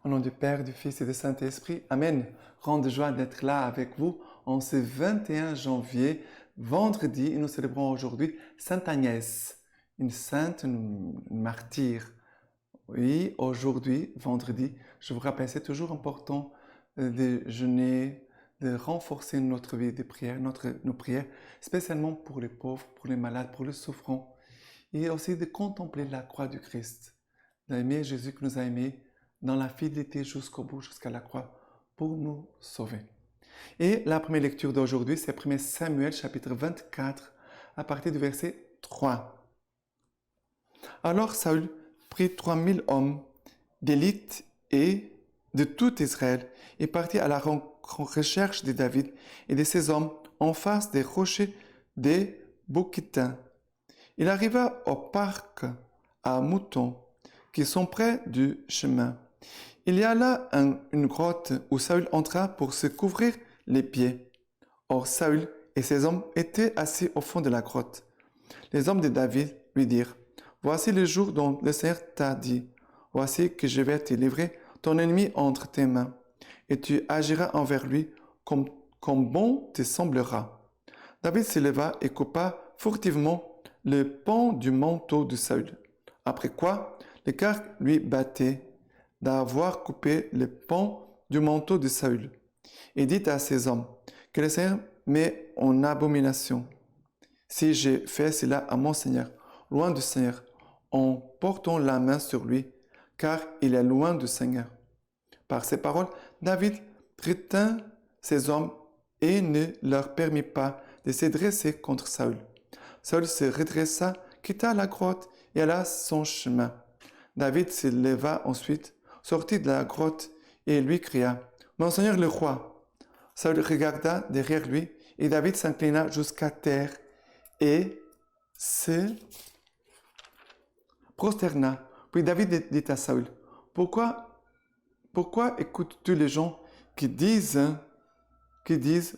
Au nom du Père, du Fils et du Saint-Esprit. Amen. Grande joie d'être là avec vous en ce 21 janvier, vendredi, et nous célébrons aujourd'hui Sainte Agnès, une sainte, une martyre. Oui, aujourd'hui, vendredi, je vous rappelle, c'est toujours important de jeûner, de renforcer notre vie de prière, nos prières, spécialement pour les pauvres, pour les malades, pour les souffrants, et aussi de contempler la croix du Christ, d'aimer Jésus qui nous a aimés dans la fidélité jusqu'au bout, jusqu'à la croix, pour nous sauver. Et la première lecture d'aujourd'hui, c'est 1 Samuel chapitre 24, à partir du verset 3. Alors Saül prit 3000 hommes d'élite et de tout Israël et partit à la recherche de David et de ses hommes en face des rochers des Bouquitins. Il arriva au parc à moutons qui sont près du chemin. Il y a là une grotte où Saül entra pour se couvrir les pieds. Or Saül et ses hommes étaient assis au fond de la grotte. Les hommes de David lui dirent, « Voici le jour dont le Seigneur t'a dit, voici que je vais te livrer ton ennemi entre tes mains, et tu agiras envers lui comme bon te semblera. » David se leva et coupa furtivement le pan du manteau de Saül. Après quoi, le cœur lui battait d'avoir coupé le pan du manteau de Saül. Et dit à ses hommes, que le Seigneur met en abomination. Si j'ai fait cela à mon Seigneur, loin du Seigneur, en portant la main sur lui, car il est loin du Seigneur. Par ces paroles, David retint ses hommes et ne leur permit pas de se dresser contre Saül. Saül se redressa, quitta la grotte et alla son chemin. David se leva ensuite, sortit de la grotte et lui cria, « Mon Seigneur le roi !» Saül regarda derrière lui et David s'inclina jusqu'à terre et se prosterna. Puis David dit à Saül, « Pourquoi écoutes-tu les gens qui disent,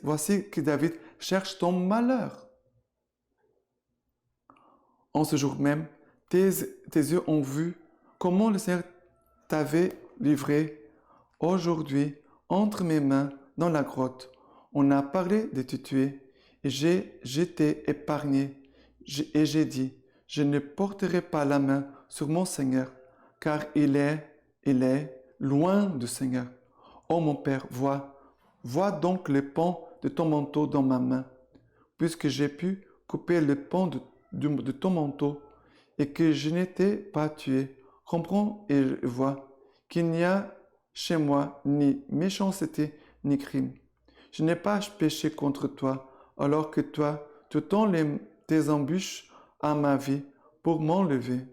voici que David cherche ton malheur? En ce jour même, tes yeux ont vu comment le Seigneur t'avait livré aujourd'hui entre mes mains dans la grotte. On a parlé de te tuer et j'étais épargné et j'ai dit, je ne porterai pas la main sur mon Seigneur, car il est loin du Seigneur. Oh mon Père, vois donc le pan de ton manteau dans ma main, puisque j'ai pu couper le pan de ton manteau et que je n'étais pas tué. Comprends et vois qu'il n'y a chez moi ni méchanceté ni crime. Je n'ai pas péché contre toi, alors que toi, tu tends tes embûches à ma vie pour m'enlever.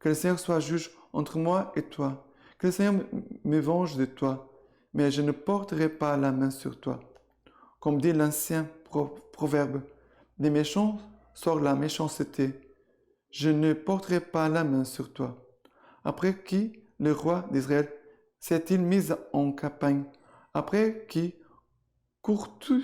Que le Seigneur soit juge entre moi et toi. Que le Seigneur me venge de toi, mais je ne porterai pas la main sur toi. Comme dit l'ancien proverbe, des méchants sort la méchanceté. Je ne porterai pas la main sur toi. Après qui le roi d'Israël s'est-il mis en campagne? Après qui cours-tu?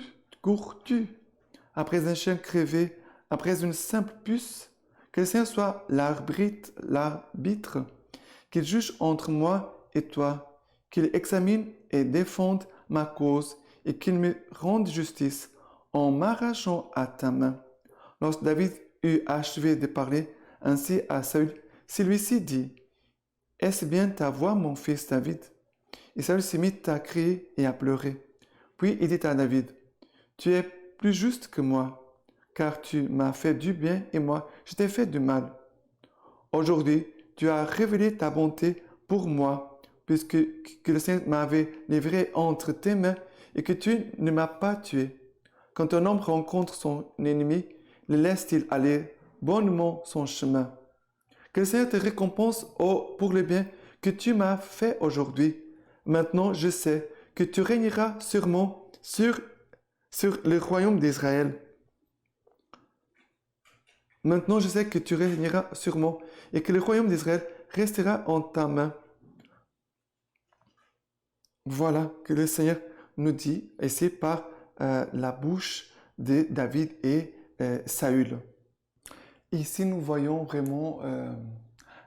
Après un chien crevé? Après une simple puce? Que le Seigneur soit l'arbitre, qu'il juge entre moi et toi, qu'il examine et défende ma cause et qu'il me rende justice en m'arrachant à ta main. Lorsque David eut achevé de parler ainsi à Saül, celui-ci dit, « Est-ce bien ta voix, mon fils David ?» Et Saül se mit à crier et à pleurer. Puis il dit à David, « Tu es plus juste que moi, car tu m'as fait du bien et moi, je t'ai fait du mal. Aujourd'hui, tu as révélé ta bonté pour moi, puisque le Seigneur m'avait livré entre tes mains et que tu ne m'as pas tué. Quand un homme rencontre son ennemi, le laisse-t-il aller bonnement son chemin? Que le Seigneur te récompense pour le bien que tu m'as fait aujourd'hui. Maintenant, je sais que tu régneras sûrement sur le royaume d'Israël. Maintenant, je sais que tu régneras sûrement et que le royaume d'Israël restera en ta main. » Voilà que le Seigneur nous dit, et c'est par la bouche de David et Saül. Ici, nous voyons vraiment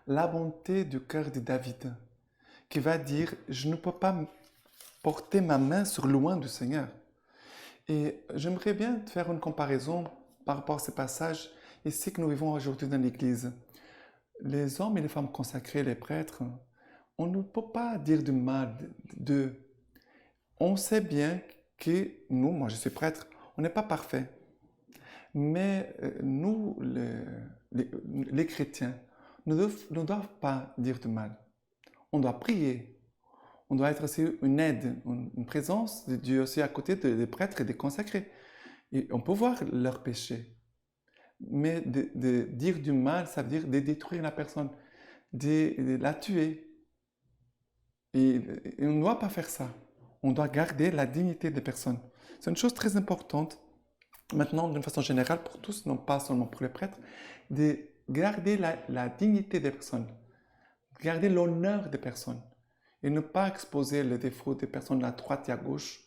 la bonté du cœur de David, qui va dire, je ne peux pas porter ma main sur loin du Seigneur. Et j'aimerais bien faire une comparaison par rapport à ce passage ici que nous vivons aujourd'hui dans l'Église. Les hommes et les femmes consacrés, les prêtres, on ne peut pas dire du mal d'eux. On sait bien que nous, moi je suis prêtre, on n'est pas parfait. Mais nous, les chrétiens, ne doivent pas dire du mal. On doit prier. On doit être aussi une aide, une présence de Dieu aussi à côté des prêtres et des consacrés. Et on peut voir leurs péchés. Mais de dire du mal, ça veut dire de détruire la personne, de la tuer. Et on ne doit pas faire ça. On doit garder la dignité des personnes. C'est une chose très importante, maintenant, d'une façon générale, pour tous, non pas seulement pour les prêtres, de garder la dignité des personnes, garder l'honneur des personnes et ne pas exposer les défauts des personnes à droite et à gauche.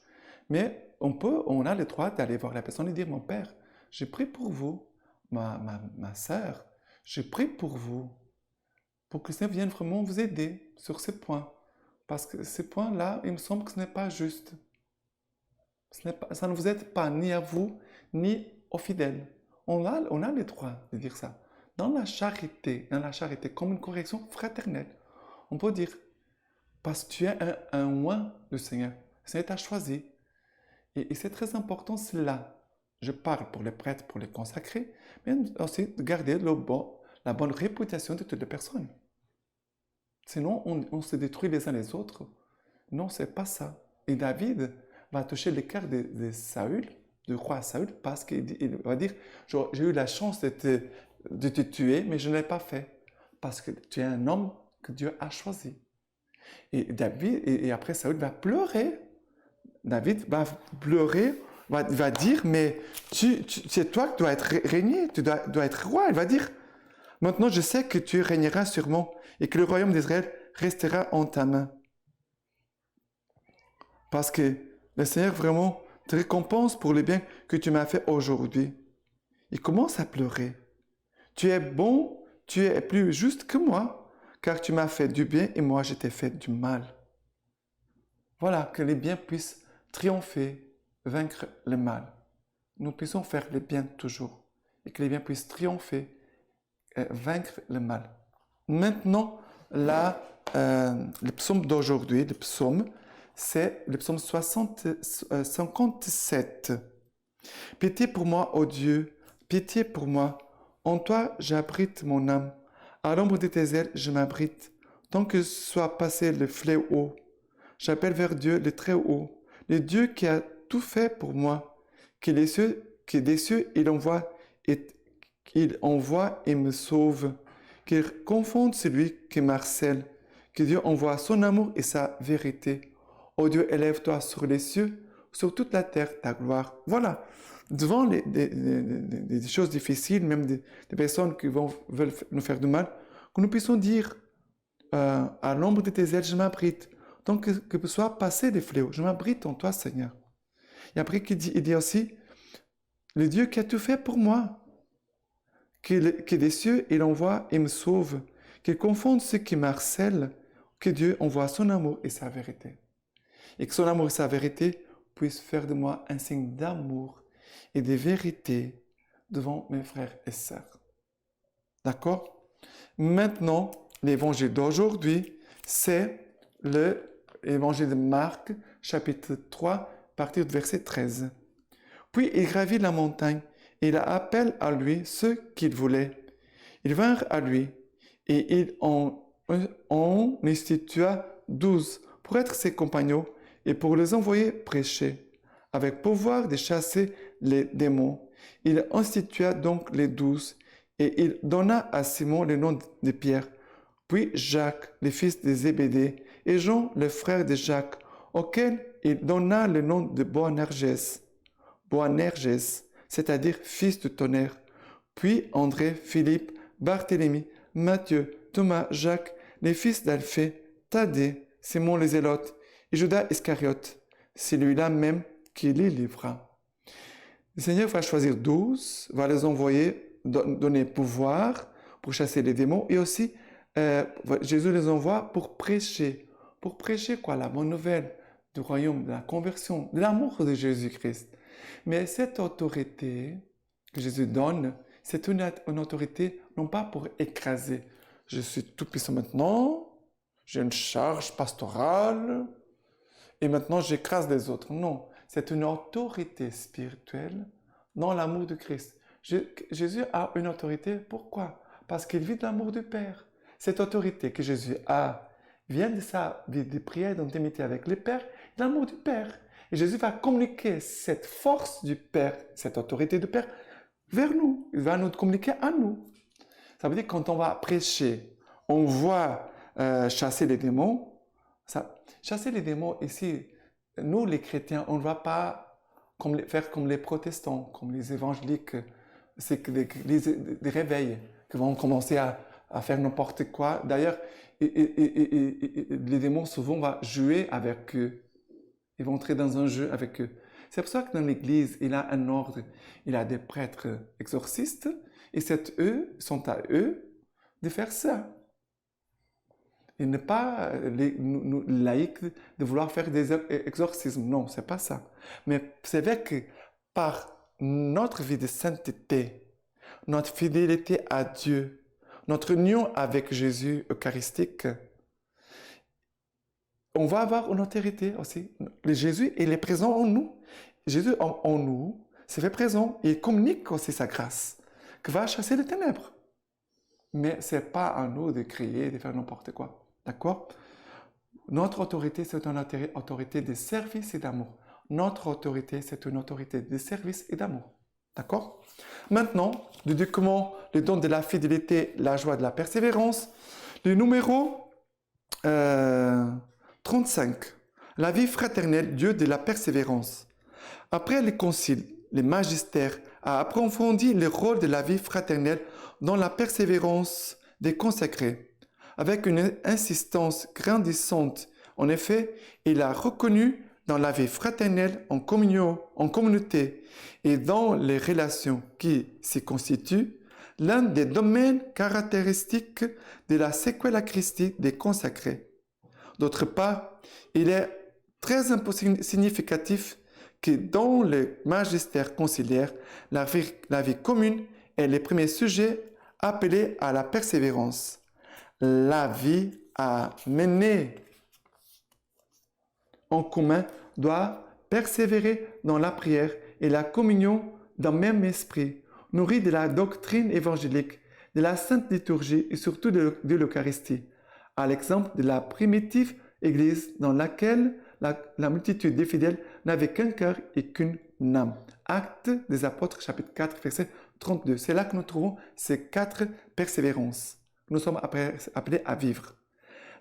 Mais on a le droit d'aller voir la personne et dire, mon père, j'ai prié pour vous, ma sœur, j'ai prié pour vous, pour que le Seigneur vienne vraiment vous aider sur ces points. Parce que ces points-là, il me semble que ce n'est pas juste. Ça ne vous aide pas ni à vous, ni aux fidèles. On a le droit de dire ça. Dans la charité, comme une correction fraternelle, on peut dire, parce que tu es un oint du Seigneur. Le Seigneur t'a choisi. Et c'est très important, c'est là. Je parle pour les prêtres, pour les consacrés, mais aussi de garder la bonne réputation de toutes les personnes. Sinon, on se détruit les uns les autres. Non, c'est pas ça. Et David va toucher le cœur de Saül, du roi Saül, parce qu'il va dire, j'ai eu la chance de te tuer, mais je ne l'ai pas fait. Parce que tu es un homme que Dieu a choisi. Et David, et après Saül va pleurer. David va pleurer, va dire, mais c'est toi qui dois être régné, tu dois être roi. Il va dire, maintenant je sais que tu régneras sur moi et que le royaume d'Israël restera en ta main. Parce que le Seigneur vraiment te récompense pour le bien que tu m'as fait aujourd'hui. Il commence à pleurer. Tu es bon, tu es plus juste que moi, car tu m'as fait du bien et moi je t'ai fait du mal. Voilà, que les biens puissent triompher, vaincre le mal. Nous puissions faire le bien toujours et que les biens puissent triompher, vaincre le mal. Maintenant, le psaume d'aujourd'hui, c'est le psaume 57. Pitié pour moi, ô Dieu, pitié pour moi. En toi, j'abrite mon âme. À l'ombre de tes ailes, je m'abrite. Tant que soit passé le fléau, j'appelle vers Dieu le Très-Haut, le Dieu qui a tout fait pour moi, qui des cieux, il envoie et me sauve, qu'il confonde celui qui m'harcèle, que Dieu envoie son amour et sa vérité. Ô Dieu, élève-toi sur les cieux, sur toute la terre, ta gloire. Voilà, devant des choses difficiles, même des personnes qui veulent nous faire du mal, que nous puissions dire, à l'ombre de tes ailes, je m'abrite. Donc, que soit passé des fléaux. Je m'abrite en toi, Seigneur. Et après, il dit aussi, le Dieu qui a tout fait pour moi, qui des cieux, il envoie et me sauve, qu'il confonde ceux qui m'harcèlent, que Dieu envoie son amour et sa vérité. Et que son amour et sa vérité puissent faire de moi un signe d'amour et de vérité devant mes frères et sœurs. D'accord? Maintenant, l'évangile d'aujourd'hui, c'est l'évangile de Marc, chapitre 3, à partir du verset 13. Puis il gravit la montagne et il appelle à lui ceux qu'il voulait. Ils vinrent à lui et il en institua 12 pour être ses compagnons et pour les envoyer prêcher, avec pouvoir de chasser les démons. Il institua donc les 12 et il donna à Simon le nom de Pierre, puis Jacques, le fils de Zébédée, et Jean, le frère de Jacques, auquel il donna le nom de Boanerges, c'est-à-dire fils de tonnerre, puis André, Philippe, Barthélemy, Matthieu, Thomas, Jacques, les fils d'Alphée, Thaddée, Simon les Zélotes, et Judas Iscariote, celui-là même qui les livra. Le Seigneur va choisir 12, va les envoyer, donner pouvoir pour chasser les démons, et aussi Jésus les envoie pour prêcher, pour prêcher quoi? La bonne nouvelle du royaume, de la conversion, de l'amour de Jésus-Christ. Mais cette autorité que Jésus donne, c'est une autorité non pas pour écraser. Je suis tout puissant maintenant, j'ai une charge pastorale et maintenant j'écrase les autres. Non, c'est une autorité spirituelle dans l'amour de Christ. Jésus a une autorité, pourquoi? Parce qu'il vit de l'amour du Père. Cette autorité que Jésus a vient de sa vie de prière, d'intimité avec le Père, de l'amour du Père. Et Jésus va communiquer cette force du Père, cette autorité du Père, vers nous. Il va nous communiquer à nous. Ça veut dire que quand on va prêcher, on voit chasser les démons. Chasser les démons ici, nous les chrétiens, on ne va pas faire comme les protestants, comme les évangéliques. C'est que des réveils qui vont commencer à faire n'importe quoi. D'ailleurs, les démons souvent vont jouer avec eux. Ils vont entrer dans un jeu avec eux. C'est pour ça que dans l'Église, il a un ordre. Il a des prêtres exorcistes et c'est eux, sont à eux de faire ça. Et ne pas les laïcs de vouloir faire des exorcismes. Non, c'est pas ça. Mais c'est vrai que par notre vie de sainteté, notre fidélité à Dieu, notre union avec Jésus eucharistique, on va avoir une autorité aussi. Jésus, il est présent en nous. Jésus en nous se fait présent et il communique aussi sa grâce, qui va chasser les ténèbres. Mais ce n'est pas à nous de crier, de faire n'importe quoi. D'accord? Notre autorité, c'est une autorité de service et d'amour. Notre autorité, c'est une autorité de service et d'amour. D'accord? Maintenant, le document, le don de la fidélité, la joie de la persévérance, le numéro 35. La vie fraternelle, Dieu de la persévérance. Après les conciles, le magistère a approfondi le rôle de la vie fraternelle dans la persévérance des consacrés, avec une insistance grandissante. En effet, il a reconnu dans la vie fraternelle en communauté et dans les relations qui s'y constituent l'un des domaines caractéristiques de la séquela Christi des consacrés. D'autre part, il est très significatif que dans le magistère conciliaire, la vie commune est le premier sujet appelé à la persévérance. La vie à mener en commun doit persévérer dans la prière et la communion d'un même esprit, nourri de la doctrine évangélique, de la sainte liturgie et surtout de l'Eucharistie, à l'exemple de la primitive Église dans laquelle la multitude des fidèles n'avait qu'un cœur et qu'une âme. Actes des Apôtres, chapitre 4, verset 32. C'est là que nous trouvons ces 4 persévérances. Nous sommes appelés à vivre.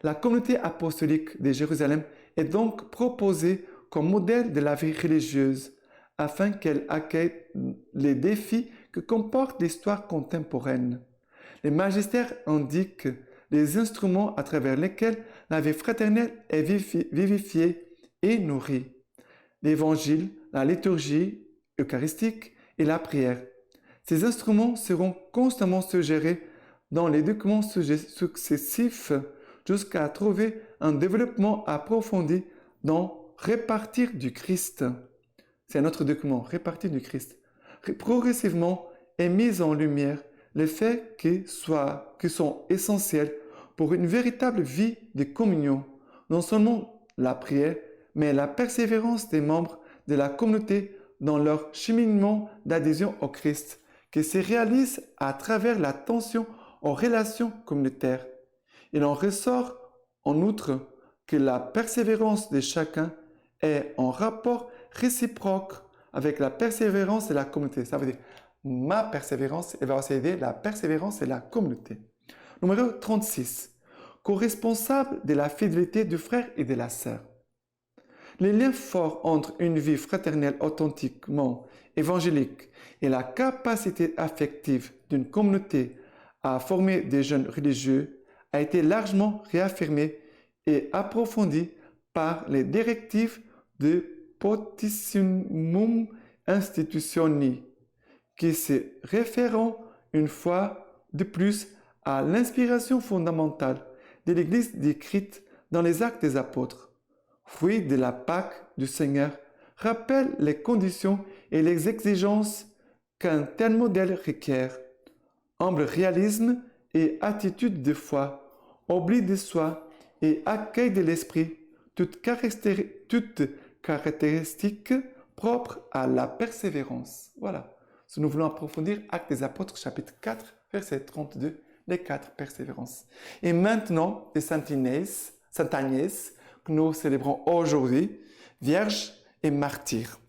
La communauté apostolique de Jérusalem est donc proposée comme modèle de la vie religieuse afin qu'elle accueille les défis que comporte l'histoire contemporaine. Les magistères indiquent les instruments à travers lesquels la vie fraternelle est vivifiée et nourrie. L'Évangile, la liturgie eucharistique et la prière. Ces instruments seront constamment suggérés dans les documents successifs jusqu'à trouver un développement approfondi dans Répartir du Christ. C'est notre document, Répartir du Christ. Progressivement est mis en lumière les faits qui sont essentiels pour une véritable vie de communion, non seulement la prière, mais la persévérance des membres de la communauté dans leur cheminement d'adhésion au Christ, qui se réalise à travers l'attention aux relations communautaires. Il en ressort en outre que la persévérance de chacun est en rapport réciproque avec la persévérance de la communauté. Ça veut dire, ma persévérance, elle va aussi aider la persévérance de la communauté. Numéro 36. Co-responsable de la fidélité du frère et de la sœur. Les liens forts entre une vie fraternelle authentiquement évangélique et la capacité affective d'une communauté à former des jeunes religieux a été largement réaffirmé et approfondi par les directives de Potissimum Institutioni, qui se référant une fois de plus à l'inspiration fondamentale de l'Église décrite dans les actes des apôtres. Fruit de la Pâque du Seigneur, rappelle les conditions et les exigences qu'un tel modèle requiert. Humble réalisme et attitude de foi, oubli de soi et accueil de l'esprit, toutes caractéristiques propres à la persévérance. Voilà. Si nous voulons approfondir Actes des Apôtres, chapitre 4, verset 32, les 4 persévérances. Et maintenant, de Sainte Agnès, que nous célébrons aujourd'hui, Vierge et martyr.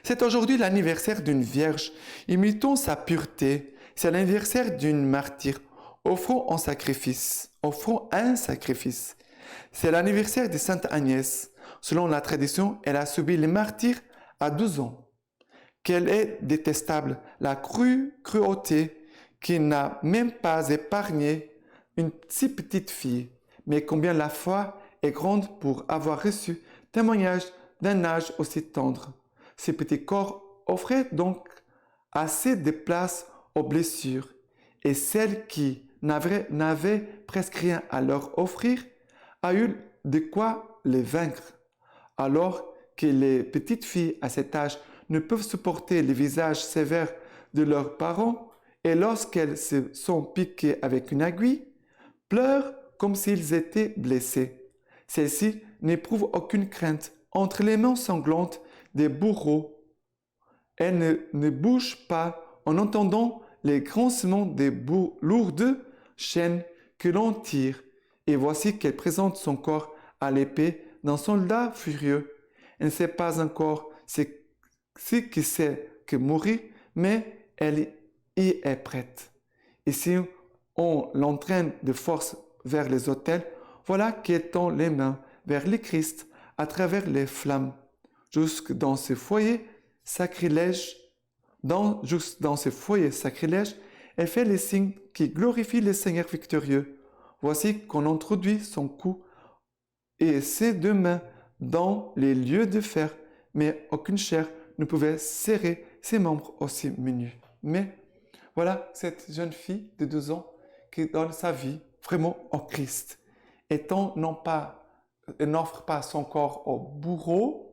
C'est aujourd'hui l'anniversaire d'une vierge. Imitons sa pureté. C'est l'anniversaire d'une martyre. Offrons un sacrifice. C'est l'anniversaire de Sainte Agnès. Selon la tradition, elle a subi le martyre à 12 ans. Qu'elle est détestable, la cruauté qui n'a même pas épargné une si petite fille. Mais combien la foi est grande pour avoir reçu témoignage d'un âge aussi tendre. Ces petits corps offraient donc assez de place aux blessures, et celle qui n'avait presque rien à leur offrir a eu de quoi les vaincre. Alors que les petites filles à cet âge ne peuvent supporter les visages sévères de leurs parents, et lorsqu'elles se sont piquées avec une aiguille, pleurent comme s'ils étaient blessés. Celles-ci n'éprouvent aucune crainte. Entre les mains sanglantes des bourreaux, elles ne bougent pas en entendant les grincements des lourdes chaînes que l'on tire. Et voici qu'elle présente son corps à l'épée d'un soldat furieux. Elle ne sait pas encore ce que c'est que mourir, mais elle y est prête. Et si on l'entraîne de force vers les autels, voilà qu'elle tend les mains vers le Christ à travers les flammes, jusque dans ce foyer sacrilège. Juste dans ce foyer sacrilège, elle fait les signes qui glorifient le Seigneur victorieux. Voici qu'on introduit son cou et ses 2 mains dans les lieux de fer, mais aucune chair ne pouvait serrer ses membres aussi menus. Mais voilà cette jeune fille de 12 ans qui donne sa vie vraiment au Christ. Étant elle n'offre pas son corps au bourreau,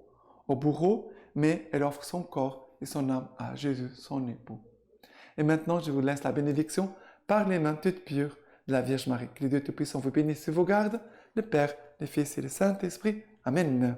mais elle offre son corps et son âme à Jésus, son époux. Et maintenant, je vous laisse la bénédiction par les mains toutes pures de la Vierge Marie. Que les Dieu Tout-Puissant vous bénisse et vous garde, le Père, le Fils et le Saint-Esprit. Amen.